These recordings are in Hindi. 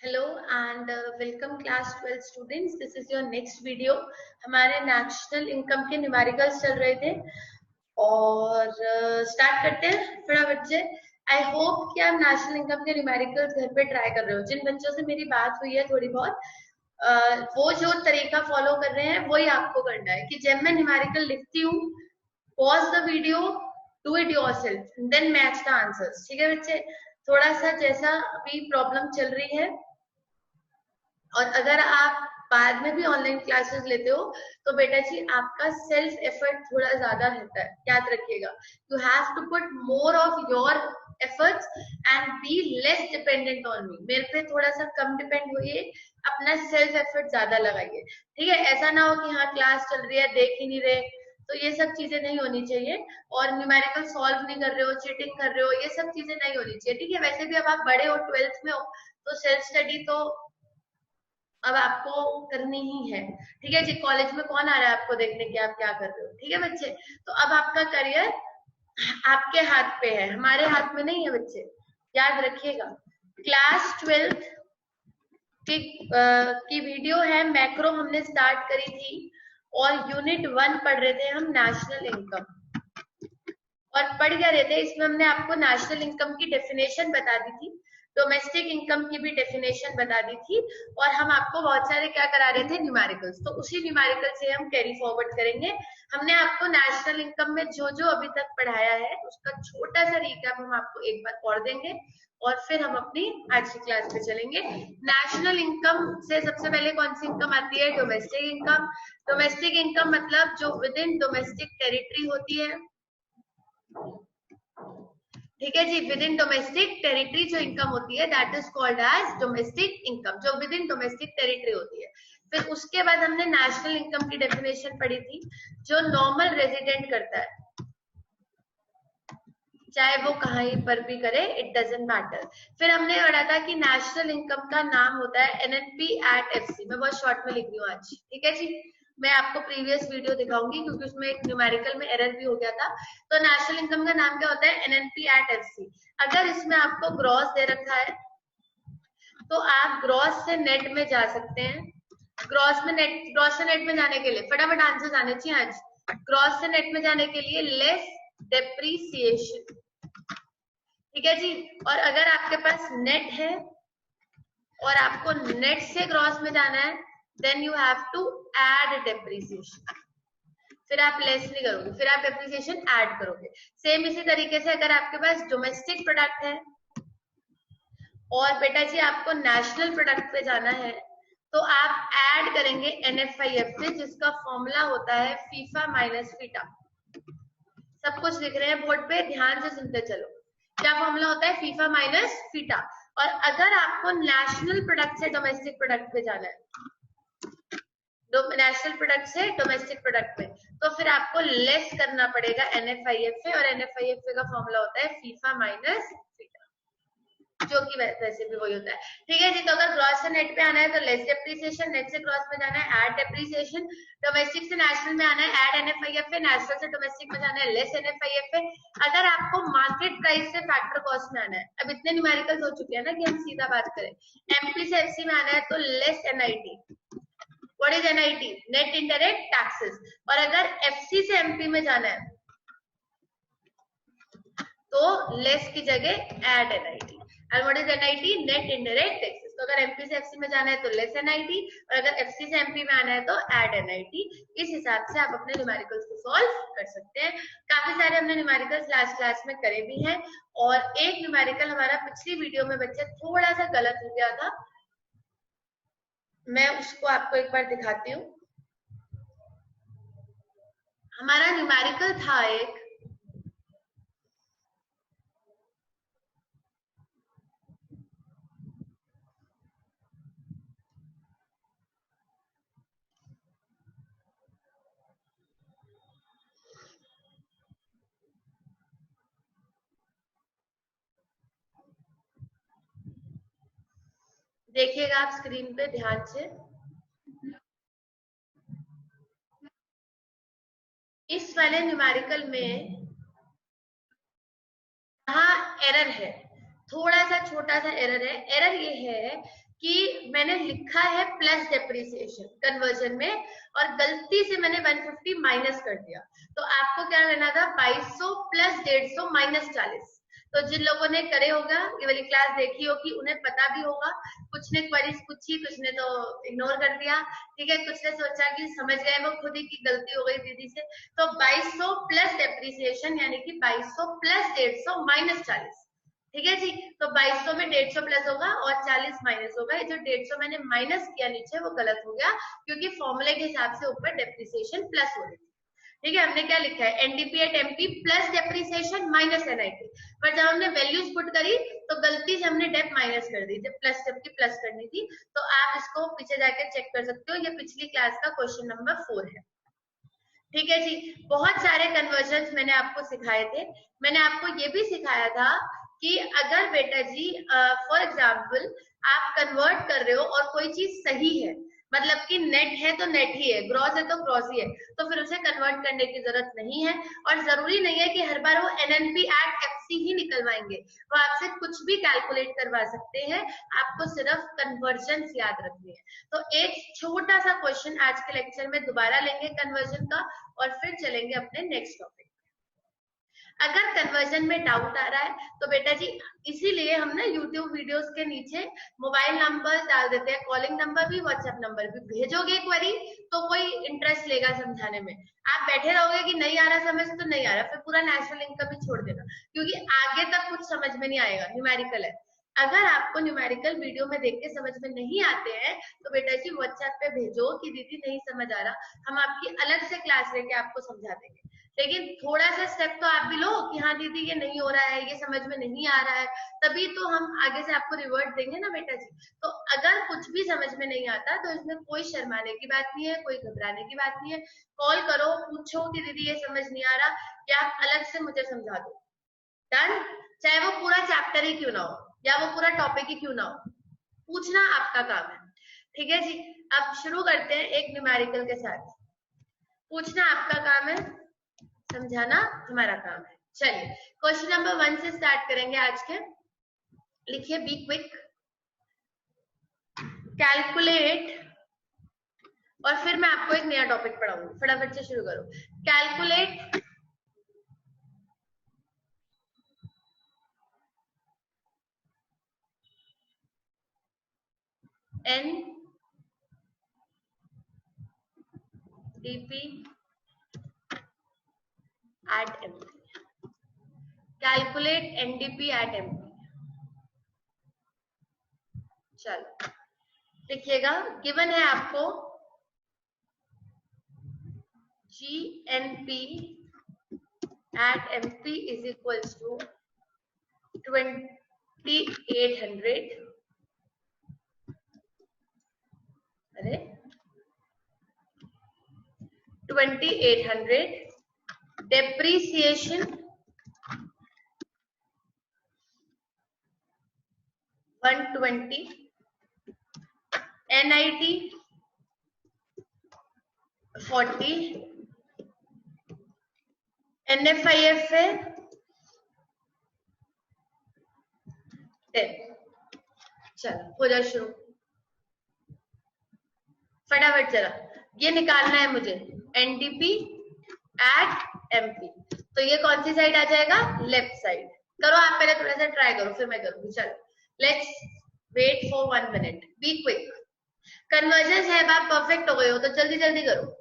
Hello and welcome class 12 students. This is your next video. हमारे नेशनल इनकम के न्यूमेरिकल्स चल रहे थे और स्टार्ट करते हैं फटाफट से। आई होप कि आप नेशनल इनकम के न्यूमेरिकल्स घर पे ट्राई कर रहे हो। जिन बच्चों से मेरी बात हुई है थोड़ी बहुत, वो जो तरीका फॉलो कर रहे हैं वही आपको करना है कि जब मैं न्यूमेरिकल लिखती हूँ, pause the video, do it yourself, then match the answers. ठीक है बच्चे? थोड़ा सा जैसा अभी प्रॉब्लम चल रही है, और अगर आप बाद में भी ऑनलाइन क्लासेस लेते हो तो बेटा जी आपका सेल्फ एफर्ट थोड़ा ज्यादा रहता है, याद रखिएगा। You have to put more of your efforts and be less dependent on me. मेरे पे थोड़ा सा कम डिपेंड होइए, अपना सेल्फ एफर्ट ज्यादा लगाइए। ठीक है? ऐसा ना हो कि हाँ क्लास चल रही है देख ही नहीं रहे, तो ये सब चीजें नहीं होनी चाहिए। और न्यूमेरिकल सॉल्व नहीं कर रहे हो, चीटिंग कर रहे हो, ये सब चीजें नहीं होनी चाहिए। ठीक है? वैसे भी अब आप बड़े हो, 12th में हो, तो सेल्फ स्टडी तो अब आपको करनी ही है। ठीक है जी? कॉलेज में कौन आ रहा है आपको देखने की आप क्या कर रहे हो? ठीक है बच्चे? तो अब आपका करियर आपके हाथ पे है, हमारे हाथ में नहीं है बच्चे, याद रखिएगा। क्लास 12 की वीडियो है, मैक्रो हमने स्टार्ट करी थी और यूनिट 1 पढ़ रहे थे हम, नेशनल इनकम। और पढ़ क्या रहे थे इसमें? हमने आपको नेशनल इनकम की डेफिनेशन बता दी थी, डोमेस्टिक इनकम की भी डेफिनेशन बता दी थी, और हम आपको बहुत सारे क्या करा रहे थे, न्यूमेरिकल्स। तो उसी न्यूमेरिकल से हम कैरी फॉरवर्ड करेंगे। हमने आपको नेशनल इनकम में जो जो अभी तक पढ़ाया है उसका छोटा सा रिकैप हम आपको एक बार और देंगे, और फिर हम अपनी आज की क्लास पे चलेंगे। नेशनल इनकम से सबसे पहले कौन सी इनकम आती है? Domestic income. डोमेस्टिक इनकम मतलब जो विद इन डोमेस्टिक टेरिटरी होती है। ठीक है जी? विद इन डोमेस्टिक टेरिटरी जो इनकम होती है that is called as domestic income, जो विद इन डोमेस्टिक टेरिटरी होती है। फिर उसके बाद हमने नेशनल इनकम की डेफिनेशन पढ़ी थी, जो नॉर्मल रेजिडेंट करता है, चाहे वो कहीं पर भी करे, इट डजेंट मैटर। फिर हमने पढ़ा था कि नेशनल इनकम का नाम होता है एनएनपी एट एफसी। मैं बहुत शॉर्ट में लिख रही हूँ आज। ठीक है जी? मैं आपको प्रीवियस वीडियो दिखाऊंगी क्योंकि उसमें एक न्यूमेरिकल में एरर भी हो गया था। तो नेशनल इनकम का नाम क्या होता है? NNP at FC. अगर इसमें आपको ग्रॉस दे रखा है तो आप ग्रॉस से नेट में जा सकते हैं। ग्रॉस से नेट में जाने के लिए फटाफट आंसर आने चाहिए आज। ग्रॉस से नेट में जाने के लिए लेस डेप्रीसिएशन। ठीक है जी? और अगर आपके पास नेट है और आपको नेट से ग्रॉस में जाना है, then you have to add depreciation. फिर आप लेस नहीं करोगे, फिर आप डेप्रीसिएशन ऐड करोगे। सेम इसी तरीके से अगर आपके पास डोमेस्टिक प्रोडक्ट है और बेटा जी आपको नेशनल प्रोडक्ट पे जाना है, तो आप ऐड करेंगे एनएफआईएफ से, जिसका फॉर्मूला होता है फीफा माइनस फीटा। सब कुछ लिख रहे हैं बोर्ड पे, ध्यान से सुनते चलो। क्या फॉर्मूला होता है? FIFA minus FITA. और अगर आपको नेशनल प्रोडक्ट से डोमेस्टिक प्रोडक्ट पे जाना है, नेशनल प्रोडक्ट से डोमेस्टिक प्रोडक्ट में, तो फिर आपको लेस करना पड़ेगा एनएफआईएफ से, और एनएफआईएफ का फॉर्मूला होता है फीफा माइनस फीटा, जो कि वैसे भी वही होता है। ठीक है जी? तो अगर ग्रॉस से नेट पे आना है तो लेस डेप्रीसिएशन, नेट से ग्रॉस में जाना है ऐड डेप्रीसिएशन, डोमेस्टिक से नेशनल में आना है ऐड एनएफआईएफ, नेशनल से डोमेस्टिक में जाना है लेस एनएफआईएफ। अगर आपको मार्केट प्राइस से फैक्टर कॉस्ट में आना है, अब इतने न्यूमेरिकल्स हो चुके हैं ना कि हम सीधा बात करें, एमपी से एफसी में आना है तो less NIT. What is NIT? Net indirect taxes. और अगर एफसी से एमपी में जाना है तो लेस की जगह add NIT. And what is NIT? Net indirect taxes. तो अगर एमपी से एफसी में जाना है तो लेस एनआईटी, और अगर एफसी से एमपी में आना है तो ऐड एनआईटी। इस हिसाब से आप अपने न्यूमेरिकल्स को सॉल्व कर सकते हैं। काफी सारे हमने न्यूमेरिकल्स लास्ट क्लास में करे भी हैं, और एक न्यूमेरिकल हमारा पिछली वीडियो में बच्चे थोड़ा सा गलत हो गया था, मैं उसको आपको एक बार दिखाती हूँ। हमारा न्यूमेरिकल था एक, देखिएगा आप स्क्रीन पे ध्यान से। इस वाले न्यूमेरिकल में यहाँ एरर है, थोड़ा सा छोटा सा एरर है। एरर ये है कि मैंने लिखा है प्लस डेप्रिसिएशन कन्वर्जन में और गलती से मैंने 150 माइनस कर दिया, तो आपको क्या करना था 2200 प्लस 150 माइनस 40। तो जिन लोगों ने करे होगा ये वाली क्लास देखी होगी उन्हें पता भी होगा, कुछ ने क्वेरीज पूछी, कुछ ने तो इग्नोर कर दिया, ठीक है, कुछ ने सोचा कि समझ गए वो खुद ही की गलती हो गई दीदी से। तो 2200 प्लस डेप्रिसिएशन यानी कि 2200 प्लस 150 माइनस 40, ठीक है जी। तो 2200 में 150 प्लस होगा और 40 माइनस होगा। ये जो 150 मैंने माइनस किया नीचे वो गलत हो गया क्योंकि फॉर्मूले के हिसाब से ऊपर डेप्रिसिएशन प्लस हो रही थी, ठीक है। हमने क्या लिखा है NDP at MP plus depreciation minus NIT, पर जब हमने वैल्यूज पुट करी तो गलती से हमने डेप माइनस कर दी, जब प्लस डेप की प्लस करनी थी। तो आप इसको पीछे जाकर चेक कर सकते हो, ये पिछली क्लास का क्वेश्चन नंबर 4 है, ठीक है जी। बहुत सारे कन्वर्जन मैंने आपको सिखाए थे। मैंने आपको ये भी सिखाया था कि अगर बेटा जी फॉर एग्जाम्पल आप कन्वर्ट कर रहे हो और कोई चीज सही है, मतलब कि नेट है तो नेट ही है, ग्रॉस है तो ग्रॉस ही है, तो फिर उसे कन्वर्ट करने की जरूरत नहीं है। और जरूरी नहीं है कि हर बार वो एनएनपी एट एफसी ही निकलवाएंगे, वो आपसे कुछ भी कैलकुलेट करवा सकते हैं, आपको सिर्फ कन्वर्जन याद रखनी है। तो एक छोटा सा क्वेश्चन आज के लेक्चर में दोबारा लेंगे कन्वर्जन का और फिर चलेंगे अपने नेक्स्ट टॉपिक। अगर कन्वर्जन में डाउट आ रहा है तो बेटा जी इसीलिए हम ना यूट्यूब वीडियोस के नीचे मोबाइल नंबर डाल देते हैं, कॉलिंग नंबर भी व्हाट्सएप नंबर भी। भेजोगे क्वेरी तो कोई इंटरेस्ट लेगा समझाने में, आप बैठे रहोगे कि नहीं आ रहा समझ तो नहीं आ रहा, फिर पूरा नेशनल इनकम ही छोड़ देना, क्योंकि आगे तक कुछ समझ में नहीं आएगा, न्यूमेरिकल है। अगर आपको न्यूमेरिकल वीडियो में देख के समझ में नहीं आते हैं तो बेटा जी व्हाट्सएप पे भेजो कि दीदी नहीं समझ आ रहा, हम आपकी अलग से क्लास लेके आपको समझा देंगे। लेकिन थोड़ा सा स्टेप तो आप भी लो कि हाँ दीदी ये नहीं हो रहा है, ये समझ में नहीं आ रहा है, तभी तो हम आगे से आपको रिवर्ट देंगे ना बेटा जी। तो अगर कुछ भी समझ में नहीं आता तो इसमें कोई शर्माने की बात नहीं है, कोई घबराने की बात नहीं है। कॉल करो, पूछो कि दीदी ये समझ नहीं आ रहा, या आप अलग से मुझे समझा दो, डन। चाहे वो पूरा चैप्टर ही क्यों ना हो या वो पूरा टॉपिक ही क्यों ना हो, पूछना आपका काम है, ठीक है जी। अब शुरू करते हैं एक न्यूमेरिकल के साथ। पूछना आपका काम है, समझाना हमारा काम है। चलिए क्वेश्चन नंबर 1 से स्टार्ट करेंगे आज के। लिखिए बी क्विक, कैलकुलेट, और फिर मैं आपको एक नया टॉपिक पढ़ाऊंगी, फटाफट से शुरू करो। Calculate N DP at MP, calculate NDP at MP. चलो लिखिएगा, गिवन है आपको GNP at MP is equals to 2800, अरे 2800, depreciation 120, NIT 40, NFIFA 10। चलो हो जाए शुरू, फटाफट जरा ये निकालना है मुझे एनडीपी एट एमपी। तो ये कौन सी साइड आ जाएगा, लेफ्ट साइड। करो आप पहले थोड़ा सा ट्राई करो फिर मैं करूंगी। चलो let's wait for 1 minute, be quick. Conversion है, आप परफेक्ट हो गए हो तो जल्दी जल्दी करो।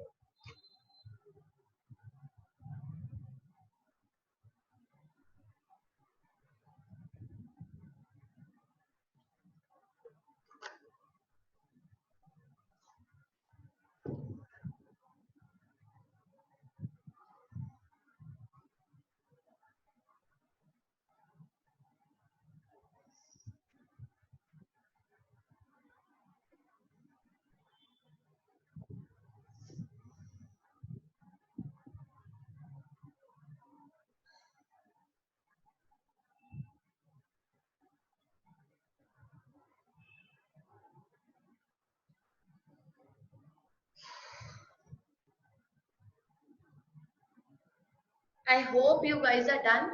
I hope you guys are done.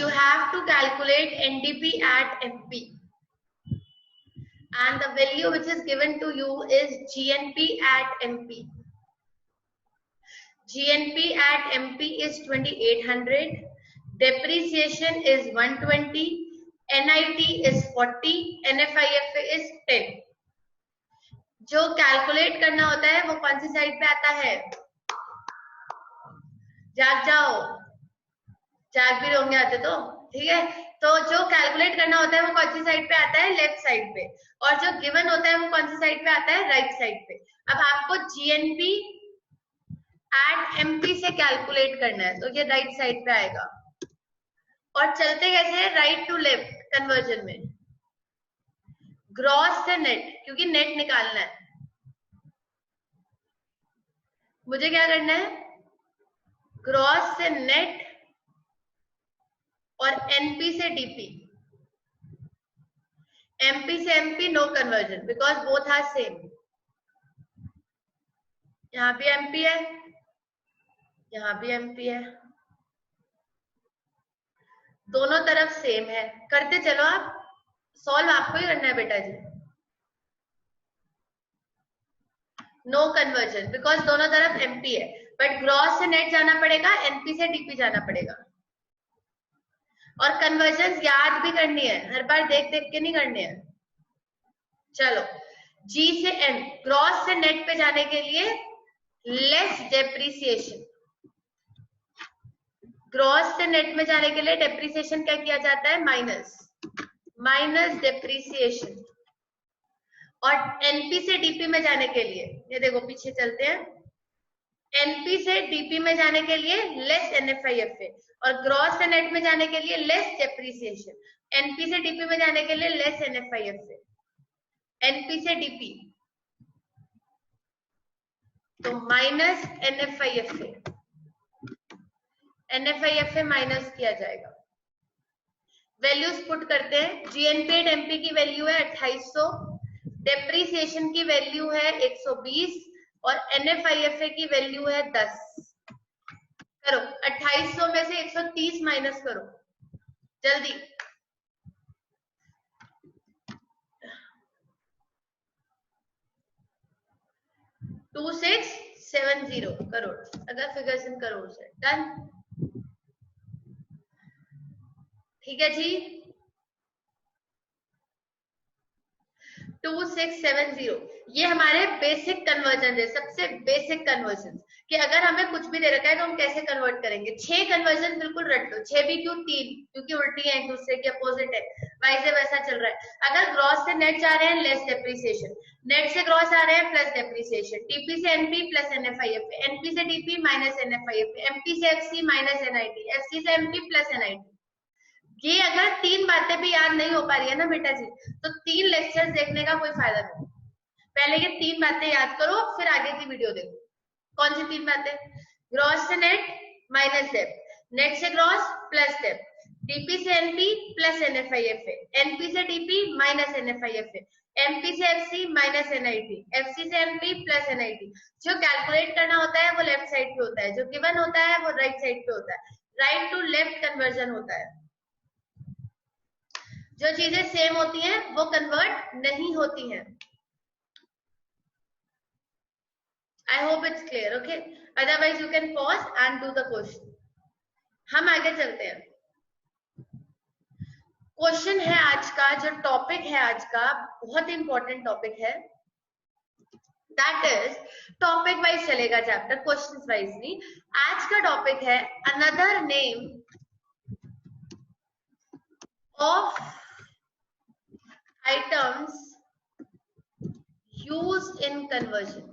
you have to calculate NDP at MP, and the value which is given to you is GNP at MP. GNP at MP is 2800, depreciation is 120, NIT is 40, NFIFA is 10. जो कैलकुलेट करना होता है वो कौन सी साइड पे आता है? जाग जाओ, जाग भी होंगे आते तो, ठीक है। तो जो कैलकुलेट करना होता है वो कौन सी साइड पे आता है? लेफ्ट साइड पे। और जो गिवन होता है वो कौन सी साइड पे आता है? राइट साइड पे। अब आपको GNP एट MP से कैलकुलेट करना है, तो ये राइट साइड पे आएगा। और चलते कैसे हैं? राइट टू लेफ्ट कन्वर्जन में, ग्रॉस से नेट, क्योंकि नेट निकालना है। मुझे क्या करना है? ग्रॉस से नेट और NP से DP। MP से MP no conversion because both are same. यहाँ भी MP है, यहाँ भी MP है, दोनों तरफ सेम है। करते चलो आप, सॉल्व आपको ही करना है बेटा जी। नो कन्वर्जन बिकॉज दोनों तरफ MP है, बट ग्रॉस से नेट जाना पड़ेगा, NP से DP जाना पड़ेगा। और कन्वर्जन याद भी करनी है, हर बार देख देख के नहीं करनी है। चलो, G से N, ग्रॉस से नेट पे जाने के लिए लेस डेप्रिसिएशन। ग्रॉस से नेट में जाने के लिए डेप्रिसिएशन क्या किया जाता है? Minus depreciation. और NP से DP में जाने के लिए, ये देखो पीछे चलते हैं, NP से DP में जाने के लिए लेस NFIFA, और ग्रॉस से नेट में जाने के लिए लेस डेप्रिसिएशन। NP से DP में जाने के लिए लेस NFIFA, NP से DP तो माइनस NFIFA माइनस किया जाएगा। वैल्यूज पुट करते हैं। GNP एट MP की वैल्यू है 2800, डेप्रिसिएशन की वैल्यू है 120 और NFIFA की वैल्यू है 10। करो, 2800 में से 130 माइनस करो जल्दी। $2670 करोड़, अगर फिगर्स इन करोड़ से। डन, ठीक है जी। 2670 ये हमारे बेसिक कन्वर्जन है, सबसे बेसिक कन्वर्जन, कि अगर हमें कुछ भी दे रखा है तो हम कैसे कन्वर्ट करेंगे। 6 कन्वर्जन बिल्कुल रट लो, 6 भी क्यों, 3, क्योंकि उल्टी है, एक दूसरे के अपोजिट है, वैसे वैसा चल रहा है। अगर ग्रॉस से नेट जा रहे हैं लेस डेप्रिसिएशन, नेट से ग्रॉस आ रहे हैं प्लस डेप्रिसिएशन, DP से NP प्लस NFIFA, NP से DP माइनस NFIFA, MP से FC माइनस NIT, FC से MP प्लस NIT। ये अगर 3 बातें भी याद नहीं हो पा रही है ना बेटा जी, तो 3 लेक्चर्स देखने का कोई फायदा नहीं। पहले ये 3 बातें याद करो, फिर आगे की वीडियो देखो। कौन सी 3 बातें? ग्रॉस से नेट माइनस डेप, नेट से ग्रॉस प्लस डेप, DP से NP प्लस NFIFA, NP से DP माइनस NFIFA, MP से FC माइनस NIT, FC से MP प्लस NIT। जो कैलकुलेट करना होता है वो लेफ्ट साइड पे होता है, जो गिवन होता है वो राइट साइड पे होता है। राइट टू लेफ्ट कन्वर्जन होता है। जो चीजें सेम होती हैं वो कन्वर्ट नहीं होती हैं। I hope it's clear, okay. Otherwise you can pause and do the question. हम आगे चलते हैं। क्वेश्चन है आज का, जो टॉपिक है आज का, बहुत इंपॉर्टेंट टॉपिक है। दैट इज, टॉपिक वाइज चलेगा चैप्टर, क्वेश्चन वाइज नहीं। आज का टॉपिक है another name of items used in conversion.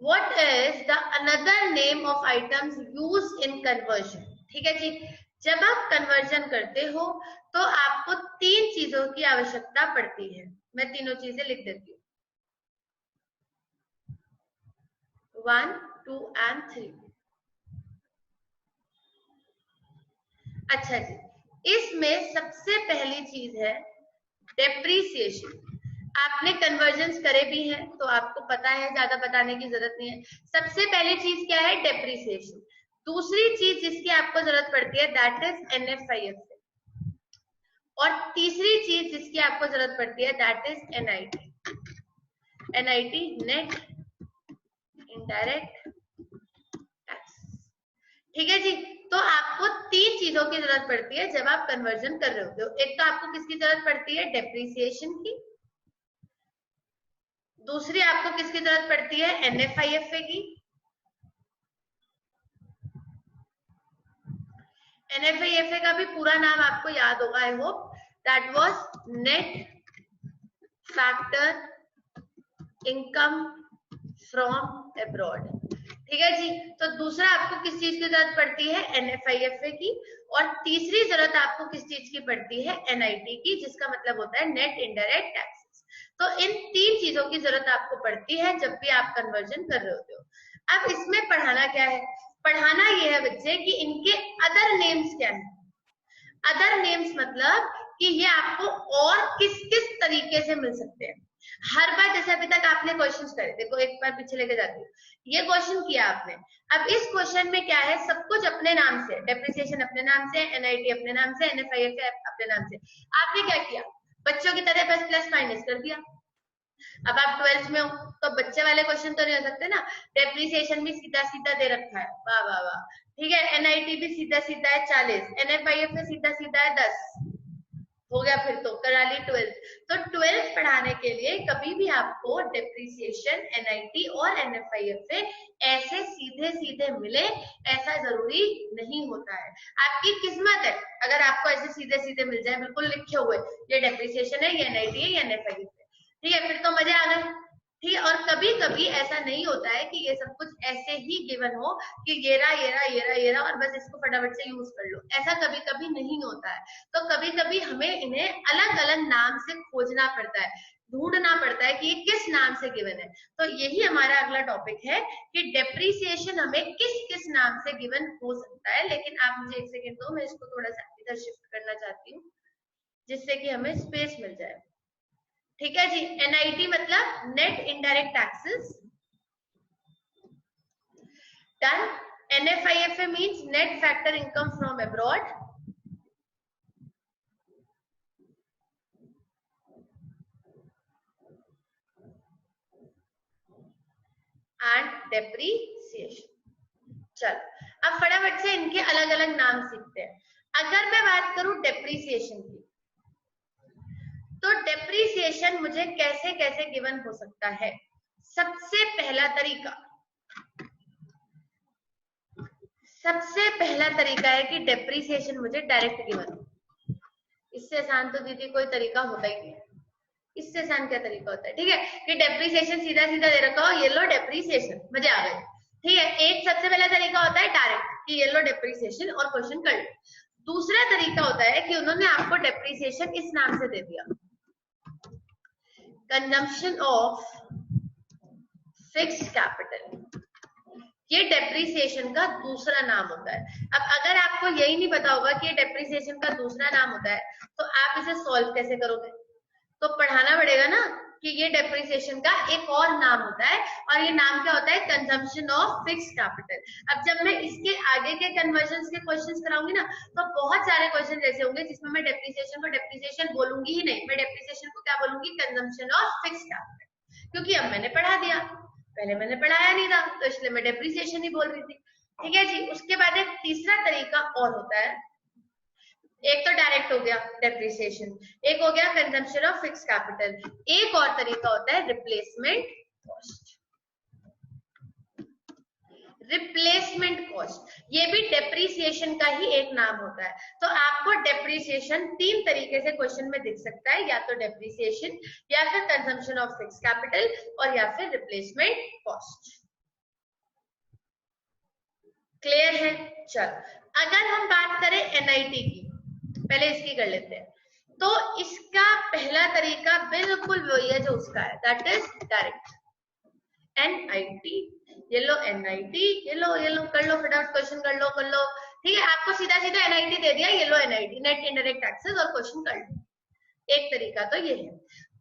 What is the another name of items used in conversion? ठीक है जी। जब आप कन्वर्जन करते हो तो आपको 3 चीजों की आवश्यकता पड़ती है। मैं तीनों चीजें लिख देती हूँ, 1, 2 and 3। अच्छा जी, इसमें सबसे पहली चीज है डेप्रिसिएशन। आपने कन्वर्जन्स करे भी हैं तो आपको पता है, ज्यादा बताने की जरूरत नहीं है। सबसे पहली चीज क्या है? डेप्रिसिएशन। दूसरी चीज जिसकी आपको जरूरत पड़ती है दैट इज NFIFA, और तीसरी चीज जिसकी आपको जरूरत पड़ती है that is NIT, net indirect tax. ठीक है जी, तो आपको तीन चीजों की जरूरत पड़ती है जब आप कन्वर्जन कर रहे होते हो। एक तो आपको किसकी जरूरत पड़ती है, डेप्रिसिएशन की। दूसरी आपको किसकी जरूरत पड़ती है, NFIFA की। NFIFA का भी पूरा नाम आपको याद होगा, I hope, that was net factor income from abroad. ठीक है जी, तो दूसरा आपको किस चीज की जरूरत पड़ती है, NFIFA की, और तीसरी जरूरत आपको किस चीज की पड़ती है, NIT की, जिसका मतलब होता है नेट इनडायरेक्ट टैक्सेस। तो इन तीन चीजों की जरूरत आपको पड़ती है जब भी आप कन्वर्जन कर रहे होते हो। अब इसमें पढ़ाना क्या है, पढ़ाना ये है बच्चे कि इनके अदर नेम्स क्या है। अदर नेम्स मतलब कि ये आपको और किस किस तरीके से मिल सकते हैं। हर बार जैसे अभी तक आपने क्वेश्चंस करे, देखो एक बार पीछे लेके जाती हूँ, ये क्वेश्चन किया आपने। अब इस क्वेश्चन में क्या है, सब कुछ अपने नाम से, डेप्रिसिएशन अपने नाम से, NIT अपने नाम से, NFIFA अपने नाम से। आपने क्या किया, बच्चों की तरह बस प्लस माइनस कर दिया। अब आप 12th में हो तो बच्चे वाले क्वेश्चन तो नहीं हो सकते ना, डेप्रिसिएशन भी सीधा सीधा दे रखा है, वाह वाह वाह, ठीक है, NIT भी सीधा सीधा है 40, NFIFA सीधा सीधा है 10, हो गया, फिर तो करा ली 12th। तो 12th पढ़ाने के लिए कभी भी आपको डेप्रिसिएशन, NIT और NFIFA ऐसे सीधे सीधे मिले ऐसा जरूरी नहीं होता है। आपकी किस्मत है अगर आपको ऐसे सीधे सीधे मिल जाए, बिल्कुल लिखे हुए, ये डेप्रिसिएशन है, ये NIT है, ये NFIFA, ठीक है, फिर तो मजे आ गए। ठीक है, और कभी कभी ऐसा नहीं होता है कि ये सब कुछ ऐसे ही गिवन हो कि ये रहा और बस इसको फटाफट से यूज कर लो, ऐसा कभी कभी नहीं होता है। तो कभी कभी हमें इन्हें अलग अलग नाम से खोजना पड़ता है, ढूंढना पड़ता है कि ये किस नाम से गिवन है। तो यही हमारा अगला टॉपिक है कि डेप्रिसिएशन हमें किस किस नाम से गिवन हो सकता है। लेकिन आप मुझे एक सेकेंड दो, मैं इसको थोड़ा सा इधर शिफ्ट करना चाहती हूँ जिससे कि हमें स्पेस मिल जाए। ठीक है जी, NIT मतलब net indirect taxes, done. NFIFA means net factor income from abroad, and depreciation. चल, अब फटाफट से इनके अलग अलग नाम सीखते हैं। अगर मैं बात करूं डेप्रिसिएशन की, तो डेप्रिसिएशन मुझे कैसे कैसे गिवन हो सकता है। सबसे पहला तरीका है कि डेप्रिसिएशन मुझे डायरेक्ट गिवन हो। इससे आसान तो दीदी कोई तरीका होता ही नहीं है, इससे आसान क्या तरीका होता है, ठीक है, कि डेप्रिसिएशन सीधा सीधा दे रखा हो, ये लो डेप्रिसिएशन, मजे आ गए। ठीक है, एक सबसे पहला तरीका होता है डायरेक्ट कि ये लो डेप्रिसिएशन और क्वेश्चन कर लो। दूसरा तरीका होता है कि उन्होंने आपको डेप्रिसिएशन इस नाम से दे दिया, कंजम्पशन ऑफ फिक्स्ड कैपिटल, ये डेप्रिसिएशन का दूसरा नाम होता है। अब अगर आपको यही नहीं पता होगा कि ये डेप्रिसिएशन का दूसरा नाम होता है, तो आप इसे सॉल्व कैसे करोगे। तो पढ़ाना पड़ेगा ना कि ये डेप्रिसिएशन का एक और नाम होता है, और ये नाम क्या होता है, कंजम्पशन ऑफ फिक्स्ड कैपिटल। अब जब मैं इसके आगे के कन्वर्जन के क्वेश्चंस कराऊंगी ना, तो बहुत सारे क्वेश्चन ऐसे होंगे जिसमें मैं डेप्रिसिएशन को डेप्रिसिएशन बोलूंगी ही नहीं, मैं डेप्रिसिएशन को क्या बोलूंगी, कंजम्पशन ऑफ फिक्स्ड कैपिटल, क्योंकि अब मैंने पढ़ा दिया, पहले मैंने पढ़ाया नहीं था, तो इसलिए मैं डेप्रिसिएशन ही बोल रही थी। ठीक है जी, उसके बाद एक तीसरा तरीका और होता है, एक तो डायरेक्ट हो गया डेप्रिसिएशन, एक हो गया कंजम्पशन ऑफ फिक्स्ड कैपिटल, एक और तरीका होता है रिप्लेसमेंट कॉस्ट। रिप्लेसमेंट कॉस्ट ये भी डेप्रिसिएशन का ही एक नाम होता है। तो आपको डेप्रिसिएशन तीन तरीके से क्वेश्चन में दिख सकता है, या तो डेप्रिसिएशन, या फिर कंजम्पशन ऑफ फिक्स्ड कैपिटल, और या फिर रिप्लेसमेंट कॉस्ट। क्लियर है। चल, अगर हम बात करें NIT की, पहले इसकी कर लेते हैं। तो इसका पहला तरीका बिल्कुल वही है जो उसका है, दैट इज डायरेक्ट NIT, ये लो NIT, ये लो कर लो फटाफट, क्वेश्चन कर लो ठीक है, आपको सीधा सीधा NIT दे दिया, ये लो NIT, नेट इनडायरेक्ट टैक्सेस, और क्वेश्चन कर लो। एक तरीका तो ये है।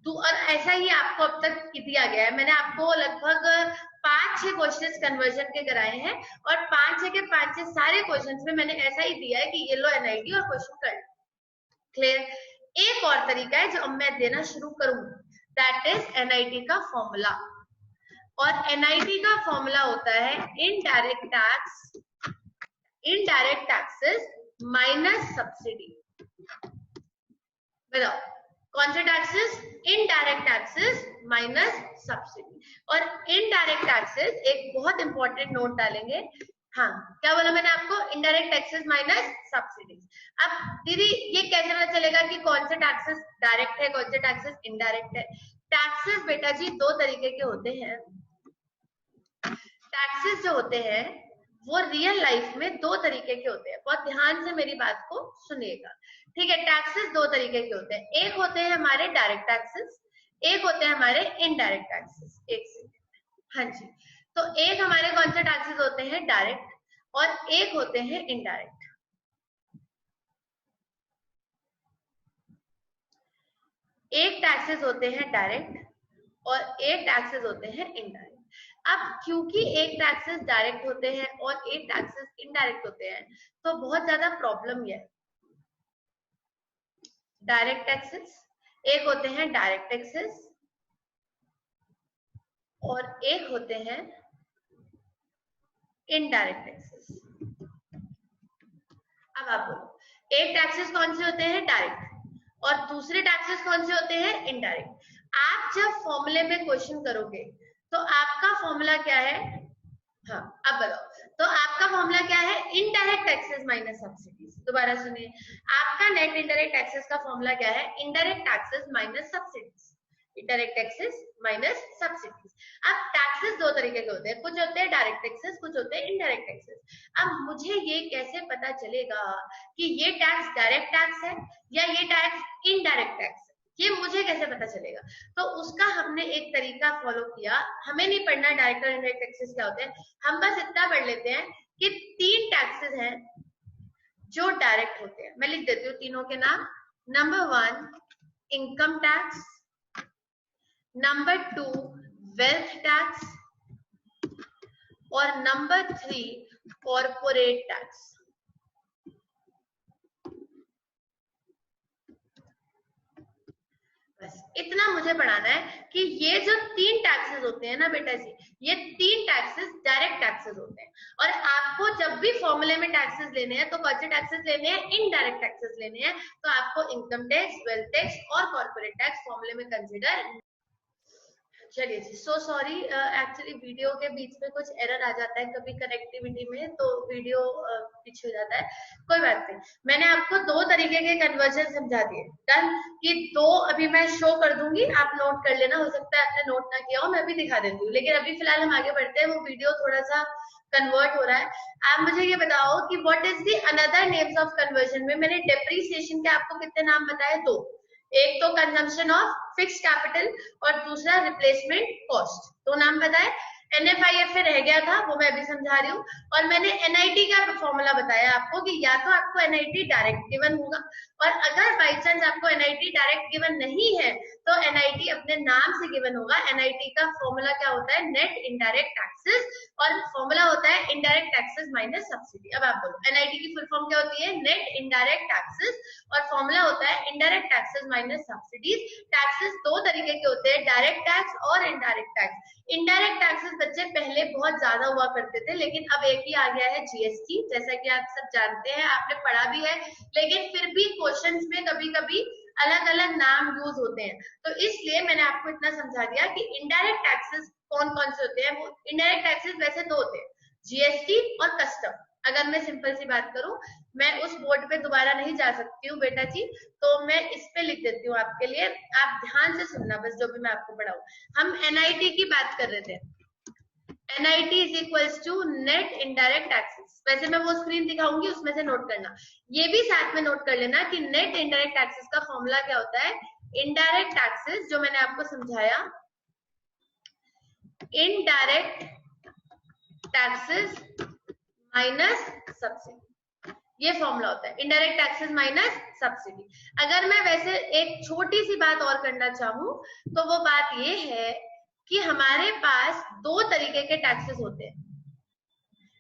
तो और ऐसा ही आपको अब तक दिया गया है, मैंने आपको लगभग 5-6 क्वेश्चंस कन्वर्जन के कराए हैं और 5-6 के 5-6 सारे क्वेश्चंस में मैंने ऐसा ही दिया है कि ये लो एनआईटी और क्वेश्चन कर। क्लियर? एक और तरीका है जो अब मैं देना शुरू करूंगी, दैट इज एनआईटी का फॉर्मूला। और एनआईटी का फॉर्मूला होता है इनडायरेक्ट टैक्सेस माइनस सब्सिडी। बताओ कौन से taxes? Indirect taxes minus subsidy. और इनडायरेक्ट टैक्सेस एक बहुत इंपॉर्टेंट नोट डालेंगे। हाँ, क्या बोला मैंने आपको? Indirect taxes minus subsidy. अब दीदी ये कैसे पता चलेगा कि कौन से टैक्सेस डायरेक्ट है, कौन से टैक्सेस इनडायरेक्ट है? टैक्सेस बेटा जी दो तरीके के होते हैं। टैक्सेस जो होते हैं वो रियल लाइफ में दो तरीके के होते हैं। बहुत ध्यान से मेरी बात को सुनिएगा, ठीक है? टैक्सेस दो तरीके के होते हैं। एक होते हैं हमारे डायरेक्ट टैक्सेस, एक होते हैं हमारे इनडायरेक्ट टैक्सेस। एक सेकंड। हाँ जी, तो एक हमारे कौन से टैक्सेस होते हैं? डायरेक्ट, और एक होते हैं इनडायरेक्ट। एक टैक्सेस होते हैं डायरेक्ट और एक टैक्सेस होते हैं इनडायरेक्ट। अब क्योंकि एक टैक्सेस डायरेक्ट होते हैं और एक टैक्सेस इनडायरेक्ट होते हैं, तो बहुत ज्यादा प्रॉब्लम ये है। डायरेक्ट टैक्सेस एक होते हैं डायरेक्ट टैक्सेस और एक होते हैं इनडायरेक्ट टैक्सेस। अब आप बोलो, एक टैक्सेस कौन से होते हैं? डायरेक्ट, और दूसरे टैक्सेस कौन से होते हैं? इनडायरेक्ट। आप जब फॉर्मूले में क्वेश्चन करोगे तो आपका फॉर्मूला क्या है? हाँ, अब बताओ, तो आपका फॉर्मूला क्या है? Indirect taxes minus subsidies. दोबारा सुनिए, आपका नेट इनडायरेक्ट टैक्सेस का फॉर्मूला क्या है? Indirect taxes minus subsidies. Indirect taxes minus subsidies. अब टैक्सेस दो तरीके के होते हैं, कुछ होते हैं डायरेक्ट टैक्सेस, कुछ होते हैं इनडायरेक्ट टैक्सेस। अब मुझे ये कैसे पता चलेगा कि ये टैक्स डायरेक्ट टैक्स है या ये टैक्स इनडायरेक्ट टैक्स है? ये मुझे कैसे पता चलेगा? तो उसका हमने एक तरीका फॉलो किया। हमें नहीं पढ़ना डायरेक्ट और इनडायरेक्ट टैक्सेस क्या होते हैं, हम बस इतना पढ़ लेते हैं कि 3 टैक्सेस हैं जो डायरेक्ट होते हैं। मैं लिख देती हूँ तीनों के नाम। Number 1 income tax, number 2 wealth tax और नंबर 3 कॉर्पोरेट टैक्स। बस इतना मुझे पढ़ाना है कि ये जो 3 टैक्सेस होते हैं ना बेटा जी, ये 3 टैक्सेस डायरेक्ट टैक्सेस होते हैं। और आपको जब भी फॉर्मूले में टैक्सेस लेने हैं तो कौन से टैक्सेस लेने हैं? इनडायरेक्ट टैक्सेस लेने हैं। तो आपको इनकम टैक्स, वेल्थ टैक्स और कॉर्पोरेट टैक्स फॉर्मूले में कंसिडर। चलिए जी, सो सॉरी, एक्चुअली वीडियो के बीच में कुछ एरर आ जाता है कभी कनेक्टिविटी में, तो वीडियो पीछे हो जाता है। कोई बात नहीं, मैंने आपको दो तरीके के कन्वर्जन समझा दिए। डन, कि दो अभी मैं शो कर दूंगी, आप नोट कर लेना। हो सकता है आपने नोट ना किया हो, मैं भी दिखा देती हूँ, लेकिन अभी फिलहाल हम आगे बढ़ते हैं। वो वीडियो थोड़ा सा कन्वर्ट हो रहा है। आप मुझे ये बताओ कि what is the another names of conversion में मैंने डेप्रीसिएशन के आपको कितने नाम बताए? 2। एक तो कंजम्पशन ऑफ फिक्स कैपिटल और दूसरा रिप्लेसमेंट कॉस्ट। तो नाम बताए। NFIF रह गया था, वो मैं अभी समझा रही हूँ। और मैंने NIT का फॉर्मूला बताया आपको कि या तो आपको NIT डायरेक्ट गिवन होगा, और अगर बाई चांस आपको NIT डायरेक्ट गिवन नहीं है तो NIT अपने नाम से गिवन होगा। NIT का फॉर्मूला क्या होता है? नेट इनडायरेक्ट टैक्सेस, और फॉर्मूला होता है इनडायरेक्ट टैक्सेस माइनस सब्सिडी। अब आप बोलो, NIT की फुल फॉर्म क्या होती है? नेट इनडायरेक्ट टैक्सेस, और फॉर्मूला होता है indirect taxes minus subsidies. Taxes दो तरीके के होते हैं, डायरेक्ट टैक्स और इनडायरेक्ट टैक्स। इनडायरेक्ट टैक्सेस बच्चे पहले बहुत ज्यादा हुआ करते थे, लेकिन अब एक ही आ गया है, GST, जैसा कि आप सब जानते हैं, आपने पढ़ा भी है। लेकिन फिर भी क्वेश्चंस में कभी कभी अलग अलग नाम यूज होते हैं, तो इसलिए मैंने आपको इतना समझा दिया कि इनडायरेक्ट टैक्सेस कौन कौन से होते हैं। वो इनडायरेक्ट टैक्सेस वैसे दो होते हैं, GST और कस्टम। अगर मैं सिंपल सी बात करूं, मैं उस बोर्ड पे दोबारा नहीं जा सकती हूँ बेटा जी, तो मैं इस पे लिख देती हूँ आपके लिए। आप ध्यान से सुनना बस, जो भी मैं आपको पढ़ाऊं। हम NIT की बात कर रहे थे। NIT is equals to net indirect taxes. वैसे मैं वो स्क्रीन दिखाऊंगी, उसमें से नोट करना। ये भी साथ में नोट कर लेना कि नेट इनडायरेक्ट टैक्सेस का फॉर्मूला क्या होता है। इनडायरेक्ट टैक्सेस जो मैंने आपको समझाया, इनडायरेक्ट टैक्सेस माइनस सब्सिडी, ये फॉर्मूला होता है। Indirect taxes minus subsidy. अगर मैं वैसे एक छोटी सी बात और करना चाहूं तो वो बात ये है कि हमारे पास दो तरीके के टैक्सेस होते हैं।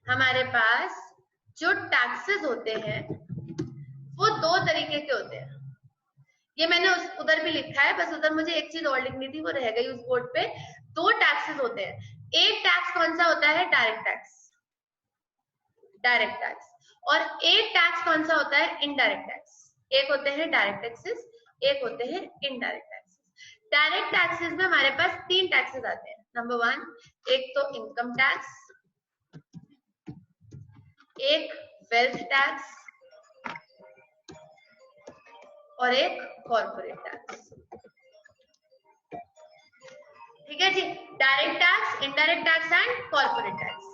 हमारे पास जो टैक्सेस होते हैं वो दो तरीके के होते हैं। ये मैंने उधर भी लिखा है, बस उधर मुझे एक चीज और लिखनी थी, वो रह गई उस बोर्ड पे। दो टैक्सेस होते हैं। एक टैक्स कौन सा होता है? Direct tax, direct tax. और एक टैक्स कौन सा होता है? Indirect tax. एक होते हैं डायरेक्ट टैक्सेस, एक होते हैं इनडायरेक्ट टैक्सेस। डायरेक्ट टैक्सेस में हमारे पास तीन टैक्सेस आते हैं। नंबर वन, एक तो इनकम टैक्स, एक वेल्थ टैक्स और एक कॉर्पोरेट टैक्स। ठीक है जी, direct tax, indirect tax and corporate tax.